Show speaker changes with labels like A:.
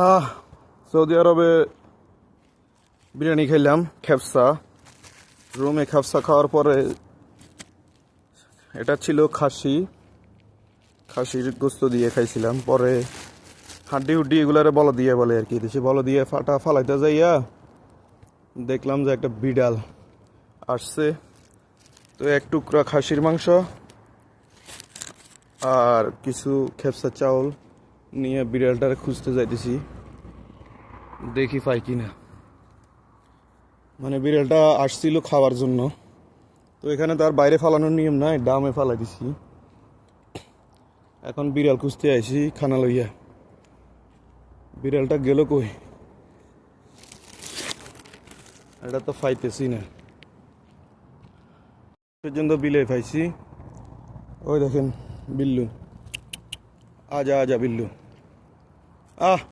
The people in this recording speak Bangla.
A: আহ সৌদি আরবে বিরিয়ানি খাইলাম, খেফসা। রুমে খেফসা খাওয়ার পরে এটা ছিল খাসির গোস্ত দিয়ে খাইছিলাম। পরে হাড্ডি হুড্ডি এগুলারে বল দিয়ে বলে আর কি, দেশে বল দিয়ে ফালাইতে যাইয়া দেখলাম যে একটা বিড়াল আসছে। তো এক টুকরা খাসির মাংস আর কিছু খেপসা চাউল নিয়ে বিড়ালটারে খুঁজতে যাইতেছি, দেখি পাই কিনা। মানে বিড়ালটা আসছিল খাওয়ার জন্য, তো এখানে তার বাইরে ফালানোর নিয়ম নাই, ডামে ফালাই দিছি। এখন বিড়াল খুঁজতে আইছি খানা লইয়া। বিড়ালটা গেল কই, এটা তো পাইতেছি না। পর্যন্ত বিলে পাইছি, ওই দেখেন বিল্লু। আজা আজা বিল্লু, আহ।